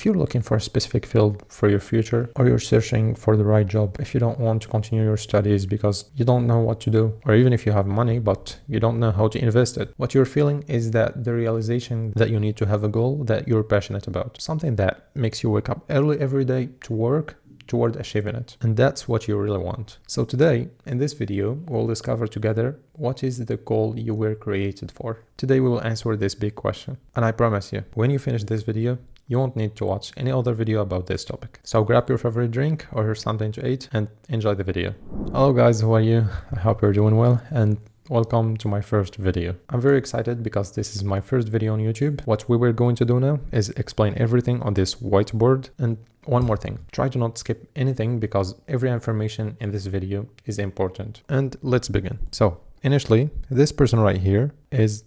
If you're looking for a specific field for your future, or you're searching for the right job, if you don't want to continue your studies because you don't know what to do, or even if you have money but you don't know how to invest it, what you're feeling is that the realization that you need to have a goal that you're passionate about, something that makes you wake up early every day to work toward achieving it. And that's what you really want. So today, in this video, we'll discover together what is the goal you were created for. Today we will answer this big question. And I promise you, when you finish this video, you won't need to watch any other video about this topic. So grab your favorite drink or something to eat and enjoy the video. Hello guys, how are you? I hope you're doing well, and welcome to my first video. I'm very excited because this is my first video on YouTube. What we were going to do now is explain everything on this whiteboard. And one more thing, try to not skip anything because every information in this video is important. And let's begin. So initially, this person right here is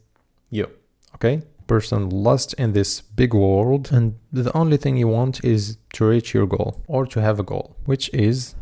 you, okay? Person lost in this big world, and the only thing you want is to reach your goal or to have a goal, which is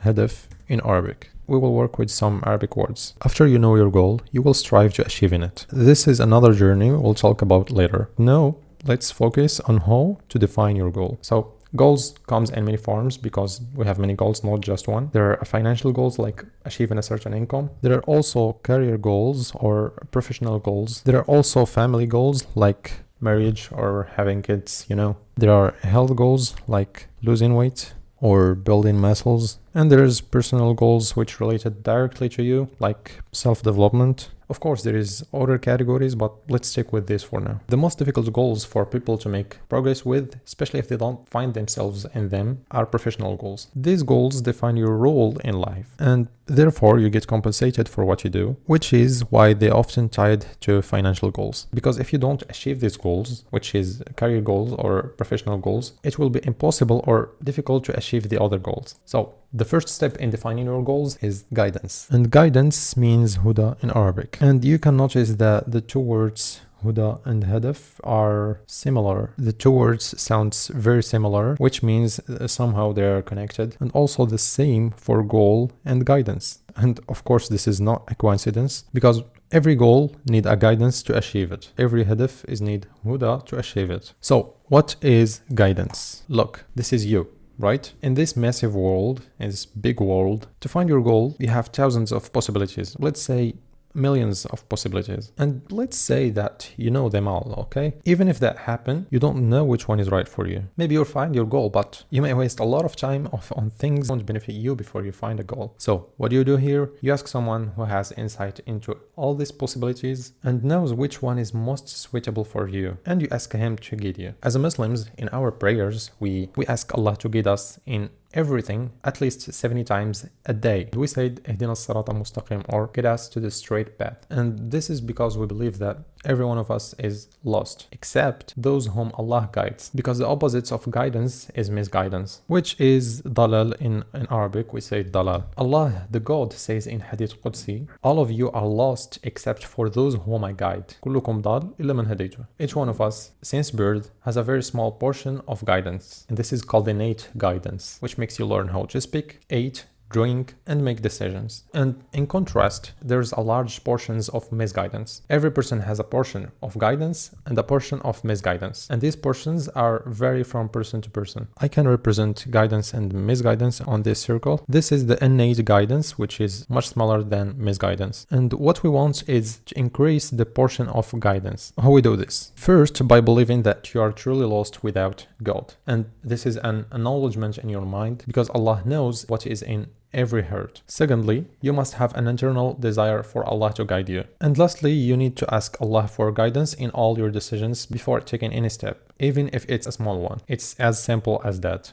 هدف in Arabic. We will work with some Arabic words. After you know your goal, you will strive to achieving it. This is another journey we'll talk about later. Now, let's focus on how to define your goal. So goals comes in many forms because we have many goals, not just one. There are financial goals like achieving a certain income. There are also career goals or professional goals. There are also family goals like marriage or having kids, you know. There are health goals like losing weight or building muscles. And there's personal goals which related directly to you, like self-development. Of course, there is other categories, but let's stick with this for now. The most difficult goals for people to make progress with, especially if they don't find themselves in them, are professional goals. These goals define your role in life, and therefore you get compensated for what you do, which is why they're often tied to financial goals. Because if you don't achieve these goals, which is career goals or professional goals, it will be impossible or difficult to achieve the other goals. So the first step in defining your goals is guidance. And guidance means huda in Arabic. And you can notice that the two words huda and hadaf are similar. The two words sounds very similar, which means somehow they are connected. And also the same for goal and guidance. And of course, this is not a coincidence because every goal need a guidance to achieve it. Every hadaf is need huda to achieve it. So what is guidance? Look, this is you. Right? In this massive world, in this big world, to find your goal, you have thousands of possibilities. Let's say millions of possibilities. And let's say that you know them all, okay? Even if that happen, you don't know which one is right for you. Maybe you'll find your goal, but you may waste a lot of time on things that won't benefit you before you find a goal. So what do you do here? You ask someone who has insight into all these possibilities and knows which one is most suitable for you. And you ask him to guide you. As Muslims, in our prayers, we ask Allah to guide us in everything at least 70 times a day. We said اهدنا الصراط المستقيم, or get us to the straight path. And this is because we believe that every one of us is lost except those whom Allah guides, because the opposites of guidance is misguidance, which is dalal. In Arabic we say dalal. Allah the God says in Hadith Qudsi, all of you are lost except for those whom I guide. كلكم ضال إلا من هديته. Each one of us since birth has a very small portion of guidance, and this is called innate guidance, which makes you learn how to speak, eat, drink, and make decisions. And in contrast, there's a large portions of misguidance. Every person has a portion of guidance and a portion of misguidance. And these portions are vary from person to person. I can represent guidance and misguidance on this circle. This is the innate guidance, which is much smaller than misguidance. And what we want is to increase the portion of guidance. How we do this? First, by believing that you are truly lost without God. And this is an acknowledgement in your mind because Allah knows what is in every heart. Secondly, you must have an internal desire for Allah to guide you. And lastly, you need to ask Allah for guidance in all your decisions before taking any step, even if it's a small one. It's as simple as that.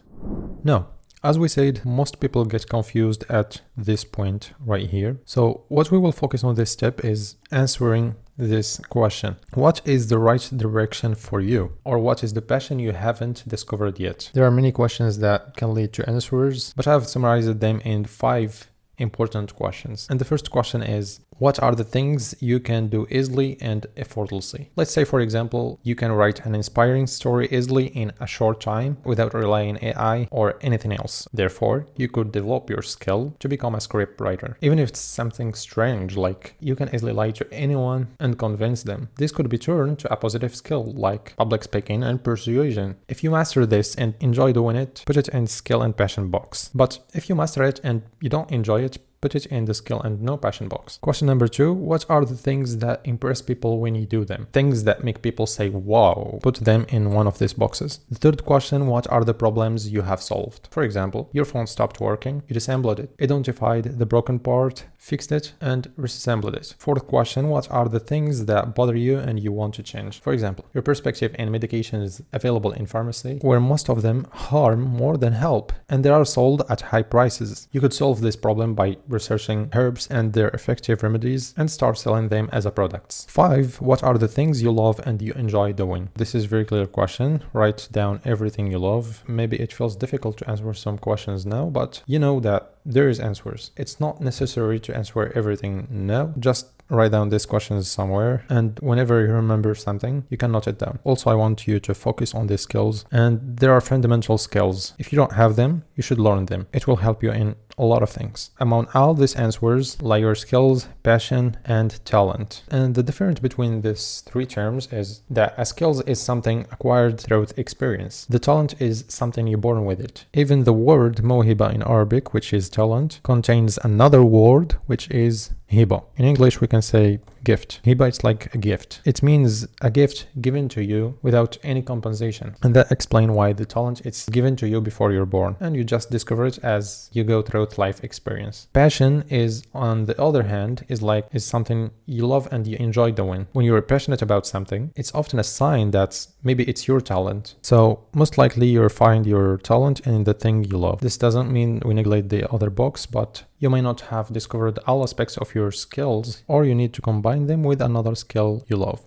Now, as we said, most people get confused at this point right here. So what we will focus on this step is answering this question. What is the right direction for you? Or what is the passion you haven't discovered yet? There are many questions that can lead to answers, but I've summarized them in 5 important questions. And the first question is, What are the things you can do easily and effortlessly? Let's say, for example, you can write an inspiring story easily in a short time without relying on AI or anything else. Therefore, you could develop your skill to become a script writer. Even if it's something strange, like you can easily lie to anyone and convince them. This could be turned to a positive skill like public speaking and persuasion. If you master this and enjoy doing it, put it in skill and passion box. But if you master it and you don't enjoy it, put it in the skill and no passion box. Question number 2, what are the things that impress people when you do them? Things that make people say, wow, put them in one of these boxes. The third question, what are the problems you have solved? For example, your phone stopped working, you disassembled it, identified the broken part, fixed it, and reassembled it. Fourth question, what are the things that bother you and you want to change? For example, your perspective in medications available in pharmacy, where most of them harm more than help, and they are sold at high prices. You could solve this problem by researching herbs and their effective remedies and start selling them as a products. 5. What are the things you love and you enjoy doing? This is a very clear question. Write down everything you love. Maybe it feels difficult to answer some questions now, but you know that there is answers. It's not necessary to answer everything now. Just write down these questions somewhere, and whenever you remember something, you can note it down. Also, I want you to focus on these skills, and there are fundamental skills. If you don't have them, you should learn them. It will help you in a lot of things. Among all these answers lie your skills, passion, and talent. And the difference between these three terms is that a skills is something acquired through experience. The talent is something you're born with it. Even the word موهبة in Arabic, which is talent, contains another word which is hiba. In English, we can say gift. Hiba is like a gift. It means a gift given to you without any compensation. And that explains why the talent is given to you before you're born, and you just discover it as you go through life experience. Passion is, on the other hand, is something you love and you enjoy doing. When you're passionate about something, it's often a sign that maybe it's your talent. So most likely you'll find your talent in the thing you love. This doesn't mean we neglect the other box, but you may not have discovered all aspects of your skills, or you need to combine them with another skill you love.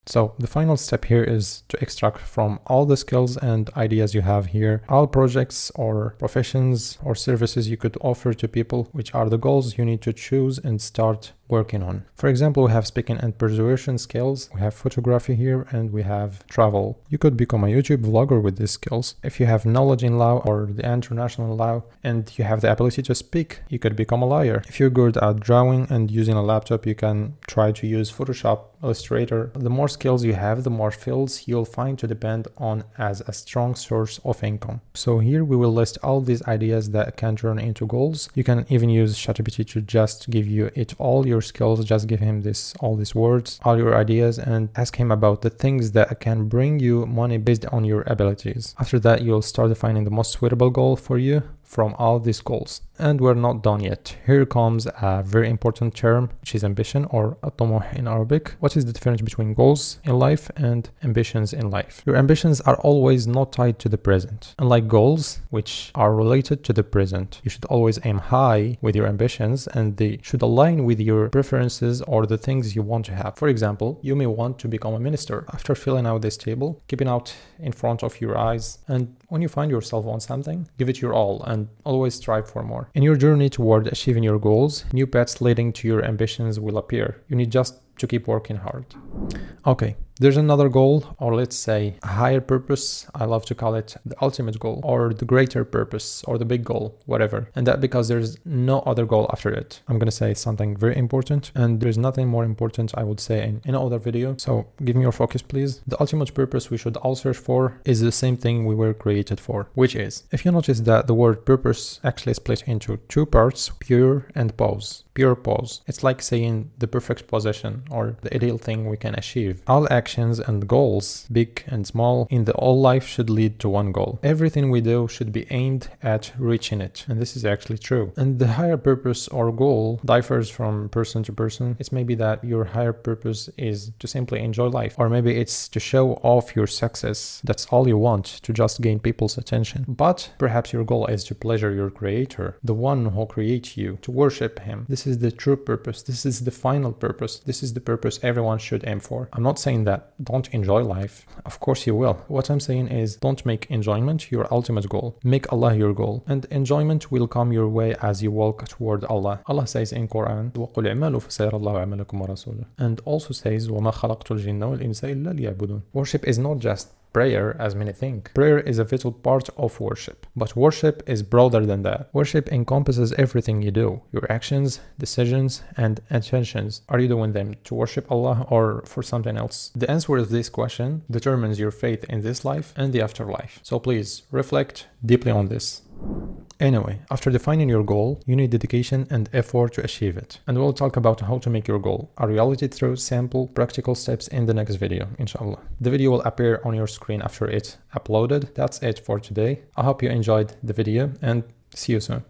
So the final step here is to extract from all the skills and ideas you have here, all projects or professions or services you could offer to people, which are the goals you need to choose and start working on. For example, we have speaking and persuasion skills, we have photography here, and we have travel. You could become a YouTube vlogger with these skills. If you have knowledge in law or the international law and you have the ability to speak, you could become a lawyer. If you're good at drawing and using a laptop, you can try to use Photoshop, Illustrator. The more skills you have, the more fields you'll find to depend on as a strong source of income. So here we will list all these ideas that can turn into goals. You can even use ChatGPT to just give you all your skills. Just give him all these words, all your ideas, and ask him about the things that can bring you money based on your abilities. After that, you'll start defining the most suitable goal for you from all these goals. And we're not done yet. Here comes a very important term, which is ambition, or الطموح in Arabic. What is the difference between goals in life and ambitions in life? Your ambitions are always not tied to the present. Unlike goals, which are related to the present, you should always aim high with your ambitions, and they should align with your preferences or the things you want to have. For example, you may want to become a minister. After filling out this table, keep it out in front of your eyes, and when you find yourself on something, give it your all and always strive for more. In your journey toward achieving your goals, new paths leading to your ambitions will appear. You need just to keep working hard. Okay, there's another goal, or let's say a higher purpose. I love to call it the ultimate goal, or the greater purpose, or the big goal, whatever. And that because there's no other goal after it. I'm gonna say something very important, and there's nothing more important, I would say, in another video. So give me your focus, please. The ultimate purpose we should all search for is the same thing we were created for, which is, if you notice that the word purpose actually split into two parts, pure and pause. Pure pause. It's like saying the perfect possession or the ideal thing we can achieve. All actions and goals, big and small, in the all life should lead to one goal. Everything we do should be aimed at reaching it. And this is actually true. And the higher purpose or goal differs from person to person. It's maybe that your higher purpose is to simply enjoy life, or maybe it's to show off your success. That's all you want, to just gain people's attention. But perhaps your goal is to pleasure your creator, the one who creates you, to worship him. This is the true purpose. This is the final purpose. This is the purpose everyone should aim for. I'm not saying that that don't enjoy life. Of course you will. What I'm saying is don't make enjoyment your ultimate goal. Make Allah your goal. And enjoyment will come your way as you walk toward Allah. Allah says in Quran, وَقُلْ اعْمَلُوا فَسَيَرَ اللَّهُ عَمَلَكُمْ وَرَسُولُهُ. And also says, وَمَا خَلَقْتُ الْجِنَّ وَالْإِنسَ إِلَّا لِيَعْبُدُونَ. Worship is not just prayer as many think. Prayer is a vital part of worship, but worship is broader than that. Worship encompasses everything you do, your actions, decisions, and intentions. Are you doing them to worship Allah or for something else? The answer to this question determines your faith in this life and the afterlife. So please reflect deeply on this. Anyway, after defining your goal, you need dedication and effort to achieve it. And we'll talk about how to make your goal a reality through sample practical steps in the next video, inshallah. The video will appear on your screen after it's uploaded. That's it for today. I hope you enjoyed the video and see you soon.